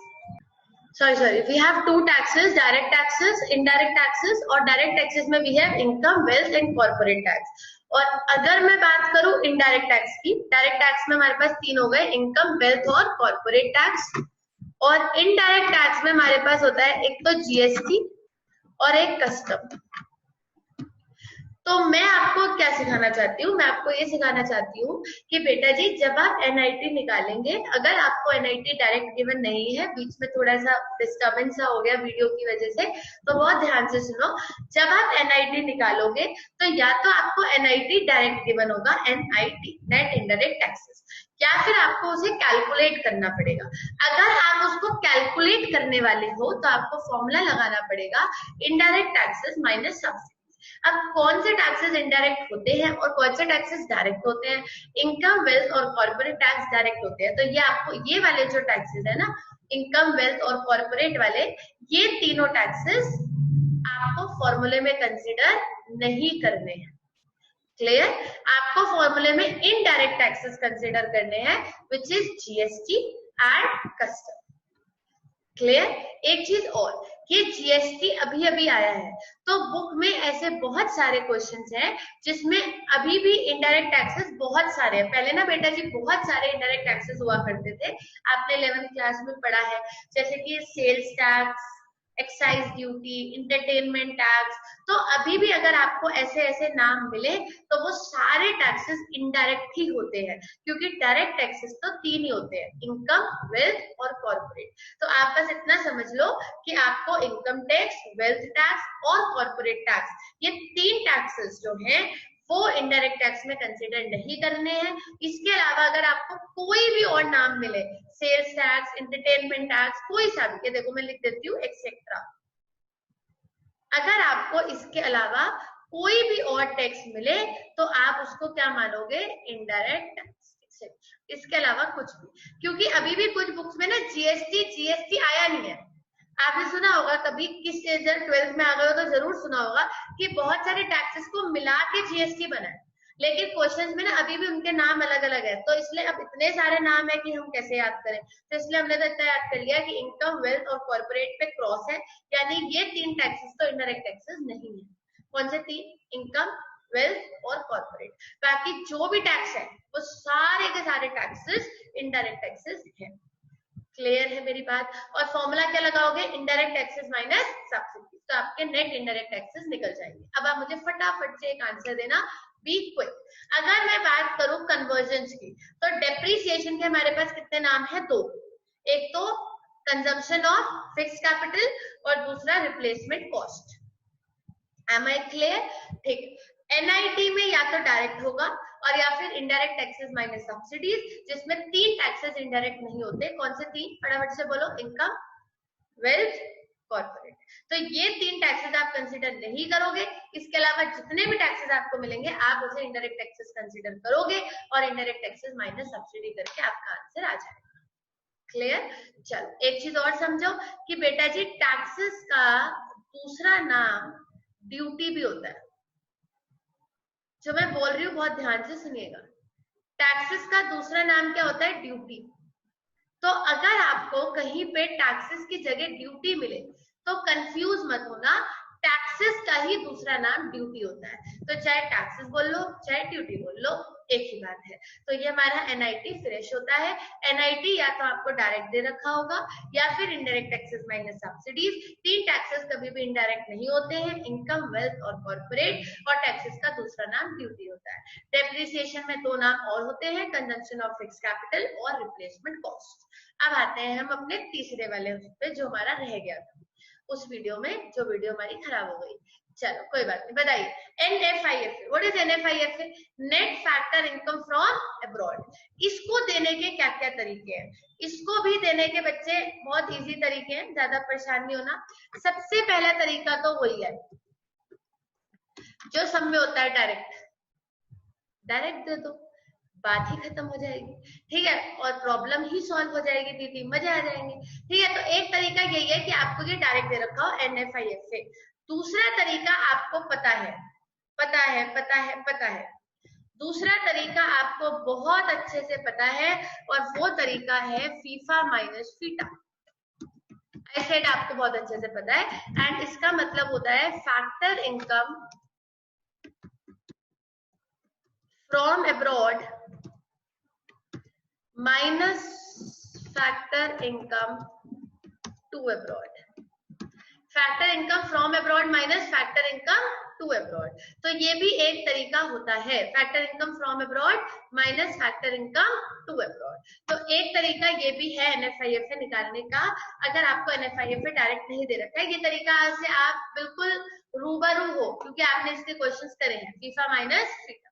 sorry we have two taxes, direct taxes, indirect taxes, और direct taxes में we have income, wealth and corporate tax। और अगर मैं बात करूं इनडायरेक्ट टैक्स की, डायरेक्ट टैक्स में हमारे पास तीन हो गए, इनकम, वेल्थ और कॉर्पोरेट टैक्स। और इनडायरेक्ट टैक्स में हमारे पास होता है एक तो जीएसटी और एक कस्टम। तो मैं आपको क्या सिखाना चाहती हूँ? मैं आपको ये सिखाना चाहती हूँ कि बेटा जी जब आप एनआईटी निकालेंगे, अगर आपको एनआईटी डायरेक्ट गिवन नहीं है, बीच में थोड़ा सा डिस्टर्बेंस सा हो गया वीडियो की वजह से, तो बहुत ध्यान से सुनो। जब आप एनआईटी निकालोगे तो या तो आपको एनआईटी डायरेक्ट गिवन होगा, एनआईटी, नेट इंडायरेक्ट टैक्सेस, या फिर आपको उसे कैलकुलेट करना पड़ेगा। अगर आप उसको कैलकुलेट करने वाले हो तो आपको फॉर्मूला लगाना पड़ेगा इनडायरेक्ट टैक्सेस माइनस सब्सिडी। अब कौन से टैक्सेस इनडायरेक्ट होते हैं और कौन से टैक्सेस डायरेक्ट होते हैं? इनकम, वेल्थ और कॉर्पोरेट टैक्स डायरेक्ट होते हैं। तो ये आपको, ये वाले जो टैक्सेस है ना, इनकम, वेल्थ और कॉर्पोरेट वाले, ये तीनों टैक्सेस आपको फॉर्मूले में कंसिडर नहीं करने हैं। क्लियर? आपको फॉर्मूले में इनडायरेक्ट टैक्सेस कंसिडर करने हैं, which is GST and custom. Clear? एक चीज और, ये जीएसटी अभी अभी आया है, तो बुक में ऐसे बहुत सारे क्वेश्चंस हैं जिसमें अभी भी इनडायरेक्ट टैक्सेस बहुत सारे हैं। पहले ना बेटा जी बहुत सारे इनडायरेक्ट टैक्सेस हुआ करते थे, आपने 11th क्लास में पढ़ा है, जैसे कि sales tax, excise duty, entertainment tax. तो अभी भी अगर आपको ऐसे ऐसे नाम मिले तो वो सारे टैक्सेस इनडायरेक्ट ही होते हैं, क्योंकि डायरेक्ट टैक्सेस तो तीन ही होते हैं, इनकम, वेल्थ और कॉर्पोरेट। तो आप बस इतना समझ लो कि आपको इनकम टैक्स, वेल्थ टैक्स और कॉर्पोरेट टैक्स, ये तीन टैक्सेस जो हैं वो इनडायरेक्ट टैक्स में कंसिडर नहीं करने हैं। इसके अलावा अगर आपको कोई भी और नाम मिले, सेल्स टैक्स, इंटरटेनमेंट टैक्स, कोई सा भी, ये देखो मैं लिख देती हूँ एक्सेट्रा, अगर आपको इसके अलावा कोई भी और टैक्स मिले तो आप उसको क्या मानोगे? Indirect tax. इसके अलावा कुछ भी, क्योंकि अभी भी कुछ बुक्स में ना जीएसटी आया नहीं है। आपने सुना होगा कभी, किस जब 12th में आ गए हो तो जरूर सुना होगा कि बहुत सारे टैक्सेस को मिला के जीएसटी बना है, लेकिन क्वेश्चंस में ना अभी भी उनके नाम अलग अलग है। तो इसलिए अब इतने सारे नाम है कि हम कैसे याद करें, तो इसलिए हमने तो इतना याद कर लिया कि इनकम, वेल्थ और कॉर्पोरेट पे क्रॉस है, यानी ये तीन टैक्सेस तो इनडायरेक्ट टैक्सेस नहीं है। कौन से तीन? इनकम, वेल्थ और कॉर्पोरेट। बाकी जो भी टैक्स है वो सारे के सारे टैक्सेस इनडायरेक्ट टैक्सेस है। क्लियर है मेरी बात? और फॉर्मूला क्या लगाओगे? इनडायरेक्ट टैक्सेस माइनस सब्सिडी, तो आपके नेट इनडायरेक्ट टैक्सेस निकल जाएंगे। अब आप मुझे फटाफट से एक आंसर देना, बी क्विक। अगर मैं बात करूं कन्वर्जन्स की, तो डेप्रिसिएशन के हमारे पास कितने नाम है? दो। एक तो कंजम्पशन ऑफ फिक्स कैपिटल और दूसरा replacement cost. Am I clear? ठीक। एनआईटी में या तो डायरेक्ट होगा और या फिर इनडायरेक्ट टैक्सेस माइनस सब्सिडीज, जिसमें तीन टैक्सेस इनडायरेक्ट नहीं होते। कौन से तीन? फटाफट से बोलो। Income, wealth, corporate. तो ये तीन टैक्सेस आप कंसीडर नहीं करोगे। इसके अलावा जितने भी टैक्सेस आपको मिलेंगे आप उसे इनडायरेक्ट टैक्सेस कंसीडर करोगे और इनडायरेक्ट टैक्सेस माइनस सब्सिडी करके आपका आंसर आ जाएगा। क्लियर? चलो एक चीज और समझो कि बेटा जी टैक्सेस का दूसरा नाम ड्यूटी भी होता है। जो मैं बोल रही हूँ बहुत ध्यान से सुनिएगा। टैक्सेस का दूसरा नाम क्या होता है? ड्यूटी। तो अगर आपको कहीं पे टैक्सेस की जगह ड्यूटी मिले तो कंफ्यूज मत होना, टैक्सेस का ही दूसरा नाम ड्यूटी होता है। तो चाहे टैक्सेस बोल लो चाहे ड्यूटी बोल लो, एक ही बात है। तो ये हमारा एनआईटी फ्रेश होता है। एनआईटी या तो आपको डायरेक्ट दे रखा होगा या फिर indirect taxes minus subsidies. 3 taxes कभी भी इनडायरेक्ट नहीं होते हैं, इनकम, वेल्थ और कॉर्पोरेट, और टैक्सेस का दूसरा नाम ड्यूटी होता है। डेप्रिसिएशन में 2 नाम और होते हैं, कंजम्पशन ऑफ फिक्स कैपिटल और रिप्लेसमेंट कॉस्ट। अब आते हैं हम अपने तीसरे वाले पे जो हमारा रह गया था उस वीडियो में, जो वीडियो हमारी खराब हो गई। चलो कोई बात नहीं, बताइए NFIFA। What is NFIFA? Net factor income from abroad. इसको देने के क्या क्या तरीके हैं? इसको भी देने के बच्चे बहुत इजी तरीके हैं, ज्यादा परेशान नहीं होना। सबसे पहला तरीका तो वही है जो सब में होता है, डायरेक्ट दे दो, बात ही खत्म हो जाएगी, ठीक है, और प्रॉब्लम ही सॉल्व हो जाएगी दीदी, मजे आ जाएंगे, ठीक है। तो एक तरीका यही है कि आपको ये डायरेक्ट दे रखा हो NFIFA। दूसरा तरीका आपको पता है, दूसरा तरीका आपको बहुत अच्छे से पता है, और वो तरीका है FIFA minus FITA. I said आपको बहुत अच्छे से पता है, एंड इसका मतलब होता है factor income from abroad minus factor income to abroad. Factor income from abroad minus factor income to abroad. तो ये भी एक तरीका होता है, factor income from abroad minus factor income to abroad. तो एक तरीका ये भी है NFIFA निकालने का, अगर आपको NFIFA डायरेक्ट नहीं दे रखा है। ये तरीका से आप बिल्कुल रूबरू हो, क्योंकि आपने इसके क्वेश्चंस करे हैं, फीफा माइनस फीटा।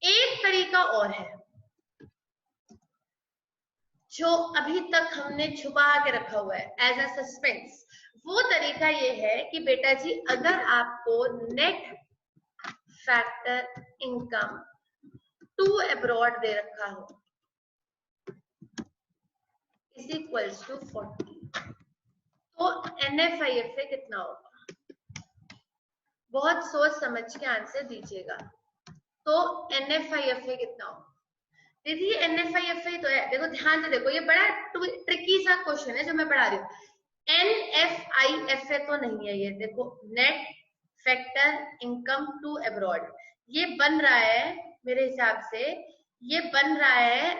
एक तरीका और है जो अभी तक हमने छुपा के रखा हुआ है एज अ सस्पेंस। वो तरीका ये है कि बेटा जी, अगर आपको net factor income to abroad दे रखा हो इज इक्वल्स टू 40, तो NFIFA कितना होगा? बहुत सोच समझ के आंसर दीजिएगा। तो NFIFA कितना होगा? दीदी NFIFA तो है, देखो ध्यान से देखो, ये बड़ा ट्रिकी सा क्वेश्चन है जो मैं पढ़ा रही हूँ। NFIFA तो नहीं है ये, देखो net factor income to abroad, ये बन रहा है मेरे हिसाब से, ये बन रहा है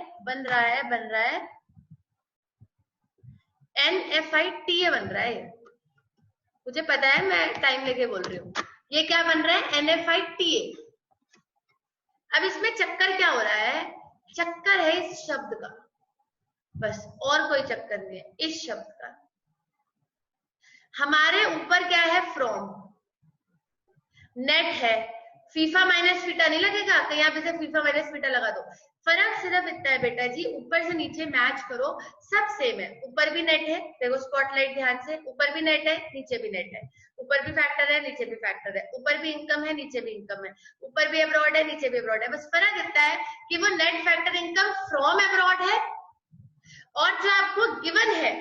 NFITA बन रहा है। मुझे पता है, मैं टाइम लेके बोल रही हूँ। ये क्या बन रहा है? NFITA। अब इसमें चक्कर क्या हो रहा है? चक्कर है इस शब्द का, बस, और कोई चक्कर नहीं है इस शब्द का। हमारे ऊपर क्या है? फ्रॉम, नेट है, फीफा माइनस फीटा नहीं लगेगा, कहीं आप इसे फीफा माइनस फीटा लगा दो। फर्क सिर्फ इतना है बेटा जी, ऊपर से नीचे मैच करो, सब सेम है। ऊपर भी नेट है, देखो स्पॉटलाइट ध्यान से, ऊपर भी नेट है नीचे भी नेट है, ऊपर भी फैक्टर है नीचे भी फैक्टर है, ऊपर भी इनकम है नीचे भी इनकम है, ऊपर भी अब्रॉड है नीचे भी अब्रॉड है। बस फर्क इतना है कि वो net factor income from abroad है, और जो आपको गिवन है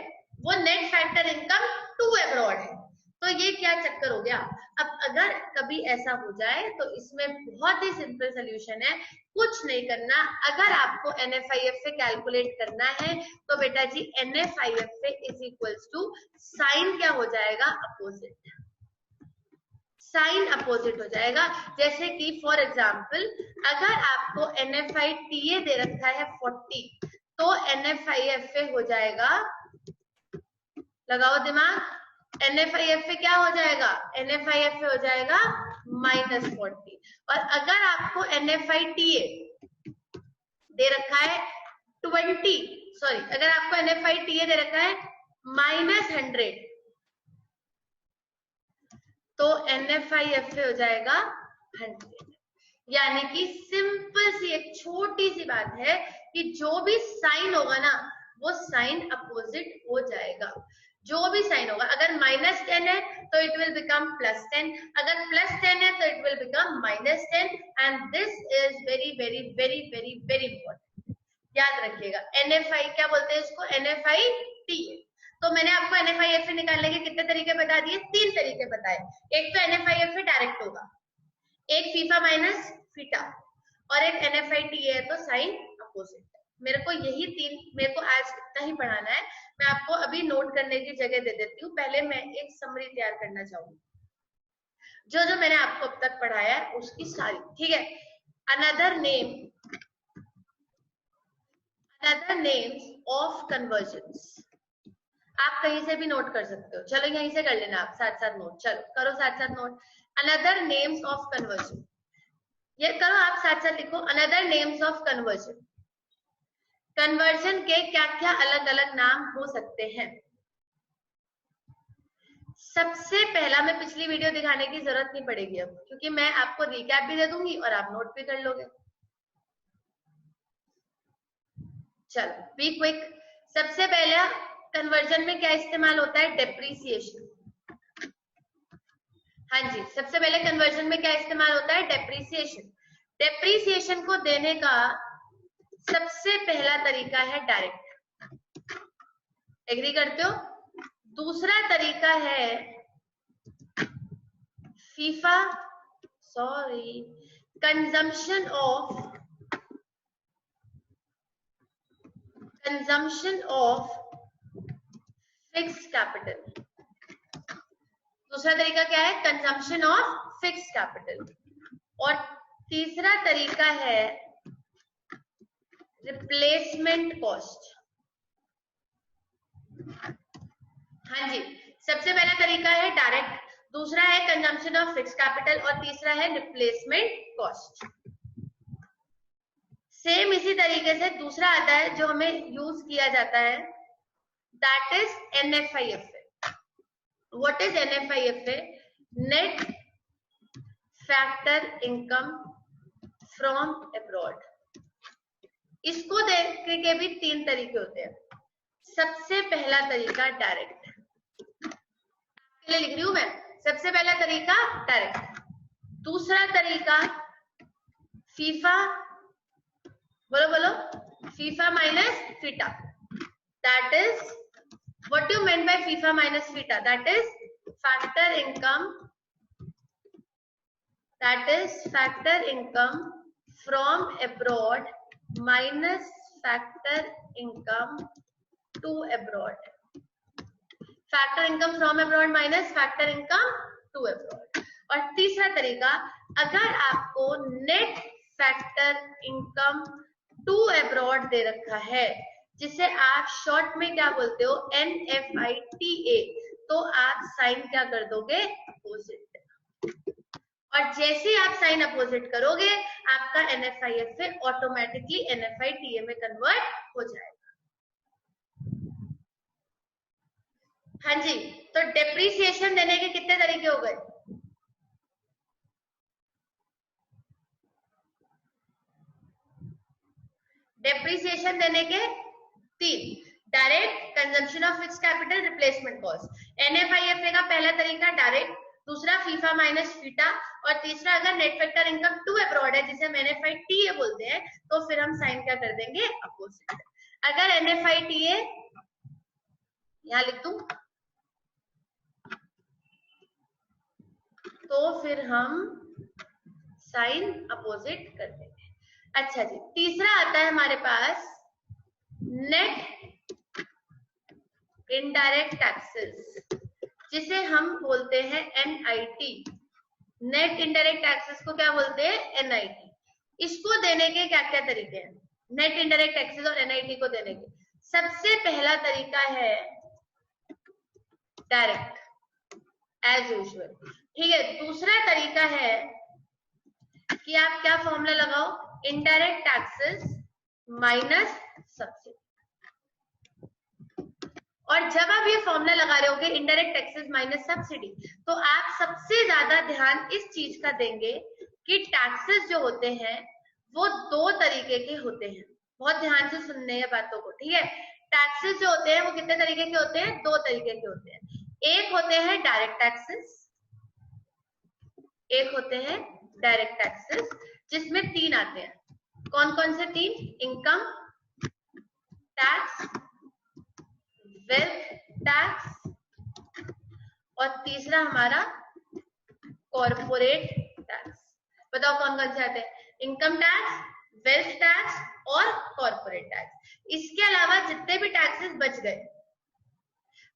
वो net factor income to abroad है। तो ये क्या चक्कर हो गया? अब अगर कभी ऐसा हो जाए तो इसमें बहुत ही सिंपल सोल्यूशन है, कुछ नहीं करना। अगर आपको NFIFA कैलकुलेट करना है तो बेटा जी NFIFA is equals to sign क्या हो जाएगा? अपोजिट, साइन अपोजिट हो जाएगा। जैसे कि फॉर एग्जाम्पल, अगर आपको NFITA दे रखा है 40, तो NFIFA हो जाएगा, लगाओ दिमाग, NFIFA क्या हो जाएगा? NFIFA हो जाएगा -40। और अगर आपको NFITA दे रखा है 20, सॉरी, अगर आपको NFITA दे रखा है -100, तो NFIFA हो जाएगा 100। यानी कि सिंपल सी एक छोटी सी बात है कि जो भी साइन होगा ना, वो साइन अपोजिट हो जाएगा। जो भी साइन होगा, अगर -10 है तो इट विल बिकम +10, अगर +10 है तो it will become -10, and this is very very very very very important, याद रखिएगा। NFI क्या बोलते हैं इसको? NFITA। तो मैंने आपको NFIFA निकालने के कितने तरीके बता दिए? 3 तरीके बताए। एक तो NFIFA डायरेक्ट होगा, एक फीफा माइनस फीटा, और एक NFITA है तो साइन अपोजिट। मेरे को यही 3, मेरे को आज इतना ही पढ़ाना है। मैं आपको अभी नोट करने की जगह दे देती हूँ, पहले मैं एक समरी तैयार करना चाहूंगी जो जो मैंने आपको अब तक पढ़ाया है उसकी सारी, ठीक है। Another names of convergence. आप कहीं से भी नोट कर सकते हो, चलो यहीं से कर लेना आप साथ साथ नोट, चलो करो साथ साथ note. Another names of conversion, ये करो आप साथ साथ लिखो, another names of conversion. Conversion के क्या क्या अलग अलग नाम हो सकते हैं। सबसे पहला, मैं पिछली वीडियो दिखाने की जरूरत नहीं पड़ेगी अब, क्योंकि मैं आपको रिकैप भी दे दूंगी और आप नोट भी कर लोगे। चलो बी क्विक। सबसे पहला कन्वर्जन में क्या इस्तेमाल होता है, डेप्रीसिएशन। हाँ जी, सबसे पहले कन्वर्जन में क्या इस्तेमाल होता है, डेप्रीसिएशन। डेप्रीसिएशन को देने का सबसे पहला तरीका है डायरेक्ट। एग्री करते हो? दूसरा तरीका है FIFA, consumption of fixed capital. दूसरा तरीका क्या है, कंजम्पशन ऑफ फिक्स्ड कैपिटल। और तीसरा तरीका है रिप्लेसमेंट कॉस्ट। हाँ जी, सबसे पहला तरीका है डायरेक्ट, दूसरा है कंजम्पशन ऑफ फिक्स्ड कैपिटल और तीसरा है रिप्लेसमेंट कॉस्ट। सेम इसी तरीके से दूसरा आता है जो हमें यूज किया जाता है, that is NFIFA। What is NFIFA? Net factor income from abroad. इसको देखने के भी तीन तरीके होते हैं। सबसे पहला तरीका डायरेक्ट, आपके लिए लिख रही हूं मैं। सबसे पहला तरीका डायरेक्ट, दूसरा तरीका फीफा, बोलो बोलो, FIFA minus FITA. That is what you meant by FIFA minus FITA, that is factor income, that is factor income from abroad minus factor income to abroad. Factor income from abroad minus factor income to abroad. और तीसरा तरीका, अगर आपको net factor income to abroad दे रखा है, जिसे आप शॉर्ट में क्या बोलते हो, NFITA, तो आप साइन क्या कर दोगे, अपोजिट। और जैसे आप साइन अपोजिट करोगे, आपका NFIFA ऑटोमेटिकली NFITA में कन्वर्ट हो जाएगा। हाँ जी, तो डेप्रीसिएशन देने के कितने तरीके हो गए? डेप्रीसिएशन देने के तीन, direct, consumption of fixed capital, replacement cost. NFIFA का पहला तरीका डायरेक्ट, दूसरा फीफा माइनस फीटा और तीसरा अगर net factor income to abroad है, जिसे हम NFITA बोलते हैं, तो फिर हम साइन क्या कर देंगे, अपोजिट। अगर NFITA यहां लिख दूं तो फिर हम साइन अपोजिट कर देंगे। अच्छा जी, तीसरा आता है हमारे पास नेट इनडायरेक्ट टैक्सेस, जिसे हम बोलते हैं NIT। नेट इनडायरेक्ट टैक्सेस को क्या बोलते हैं, NIT। इसको देने के क्या क्या तरीके हैं, नेट इनडायरेक्ट टैक्सेस और NIT को देने के? सबसे पहला तरीका है डायरेक्ट, एज यूजुअल, ठीक है। दूसरा तरीका है कि आप क्या फॉर्मूला लगाओ, इनडायरेक्ट टैक्सेस माइनस सब्सिडी। और जब आप ये फॉर्मूला लगा रहे होगे इनडायरेक्ट टैक्सेस माइनस सब्सिडी, तो आप सबसे ज्यादा ध्यान इस चीज का देंगे कि टैक्सेस जो होते हैं वो दो तरीके के होते हैं। बहुत ध्यान से सुनने हैं बातों को, ठीक है। टैक्सेस जो होते हैं वो कितने तरीके के होते हैं, दो तरीके के होते हैं। एक होते हैं डायरेक्ट टैक्सेस, एक होते हैं डायरेक्ट टैक्सेस, जिसमें तीन आते हैं। कौन कौन से तीन, इनकम टैक्स, वेल्थ टैक्स और तीसरा हमारा कॉर्पोरेट टैक्स। बताओ कौन कौन से आते हैं, इनकम टैक्स, वेल्थ टैक्स और कॉर्पोरेट टैक्स। इसके अलावा जितने भी टैक्सेस बच गए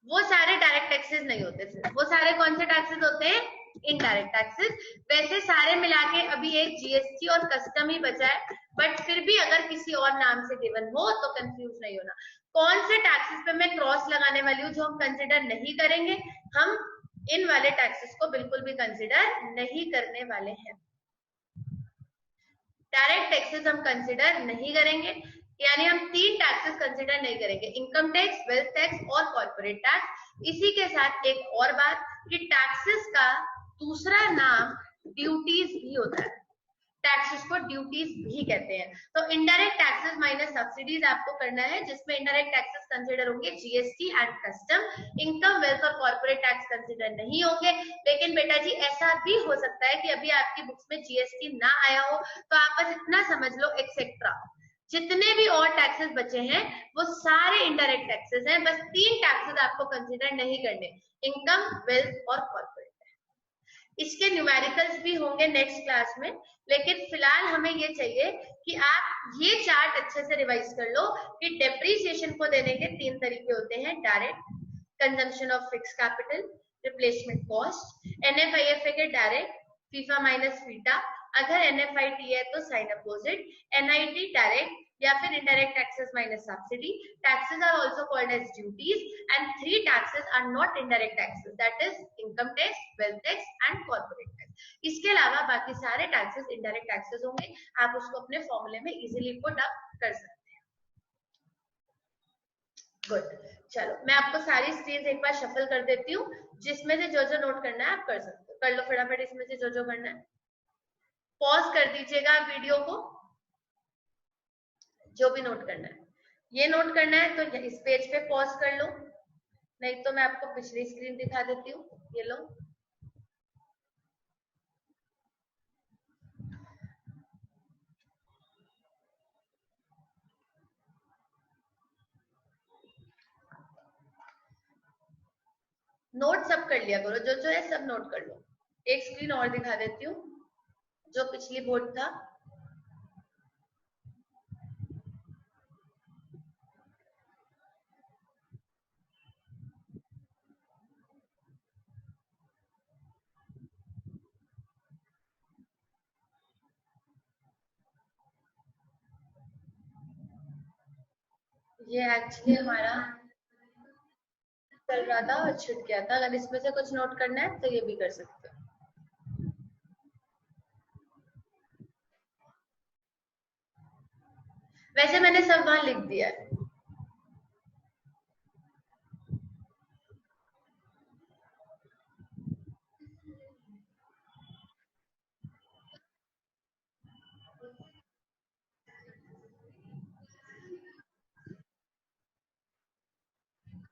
वो सारे डायरेक्ट टैक्सेस नहीं होते, फिर वो सारे कौन से टैक्सेस होते हैं, इनडायरेक्ट टैक्सेस। वैसे सारे मिला के अभी एक जीएसटी और कस्टम ही बचा है, बट फिर भी अगर किसी और नाम से गिवन हो तो कंफ्यूज नहीं होना। कौन से टैक्सेस पे मैं क्रॉस लगाने वाली हूँ जो हम कंसिडर नहीं करेंगे? हम इन वाले टैक्सेस को बिल्कुल भी कंसिडर नहीं करने वाले हैं। डायरेक्ट टैक्सेस हम कंसिडर नहीं करेंगे, यानी हम 3 टैक्सेस कंसिडर नहीं करेंगे, इनकम टैक्स, वेल्थ टैक्स और कॉर्पोरेट टैक्स। इसी के साथ एक और बात कि टैक्सेस का दूसरा नाम ड्यूटीज भी होता है, टैक्सेस को ड्यूटीज भी कहते हैं। तो इनडायरेक्ट टैक्सेस माइनस सब्सिडीज आपको करना है, जिसमें इनडायरेक्ट टैक्सेस कंसिडर होंगे GST and custom, income, wealth और कॉर्पोरेट टैक्स कंसिडर नहीं होंगे। लेकिन बेटा जी ऐसा भी हो सकता है कि अभी आपकी बुक्स में जीएसटी ना आया हो, तो आप बस इतना समझ लो एक्सेट्रा जितने भी और टैक्सेस बचे हैं वो सारे इनडायरेक्ट टैक्सेस हैं, बस 3 टैक्सेस आपको कंसिडर नहीं करने, इनकम, वेल्थ और कॉर्पोरेट। इसके न्यूमेरिकल्स भी होंगे नेक्स्ट क्लास में, लेकिन फिलहाल हमें ये चाहिए कि आप ये चार्ट अच्छे से रिवाइज कर लो कि डेप्रीसिएशन को देने के 3 तरीके होते हैं, direct, consumption of fix capital, replacement cost, NFIFA के डायरेक्ट, फीफा माइनस फीटा, अगर एनएफआईटी है तो साइन अपोजिट, एनआईटी डायरेक्ट या फिर indirect taxes minus subsidy. Taxes are also called as duties, and 3 taxes are not indirect taxes, that is income tax, wealth tax and corporate tax. इसके अलावा बाकी सारे taxes indirect taxes होंगे, आप उसको अपने फॉर्मूले में इजीली पुट अप कर सकते हैं। गुड, चलो मैं आपको सारी स्क्रीन एक बार शफल कर देती हूँ, जिसमें से जो जो नोट करना है आप कर सकते हो, कर लो फटाफट, इसमें से जो जो करना है। पॉज कर दीजिएगा वीडियो को, जो भी नोट करना है। ये नोट करना है तो इस पेज पे पॉज कर लो, नहीं तो मैं आपको पिछली स्क्रीन दिखा देती हूँ, ये लो। नोट सब कर लिया करो, जो जो है सब नोट कर लो। एक स्क्रीन और दिखा देती हूँ, जो पिछली बोर्ड था। ये एक्चुअली हमारा चल रहा था और छूट गया था, अगर इसमें से कुछ नोट करना है तो ये भी कर सकते हो। वैसे मैंने सब वहां लिख दिया है।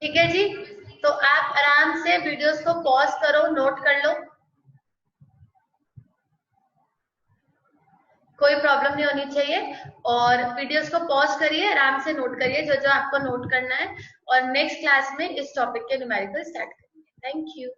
ठीक है जी, तो आप आराम से वीडियोस को पॉज करो, नोट कर लो, कोई प्रॉब्लम नहीं होनी चाहिए। और वीडियोस को पॉज करिए, आराम से नोट करिए जो जो आपको नोट करना है, और नेक्स्ट क्लास में इस टॉपिक के न्यूमेरिकल स्टार्ट करेंगे। Thank you.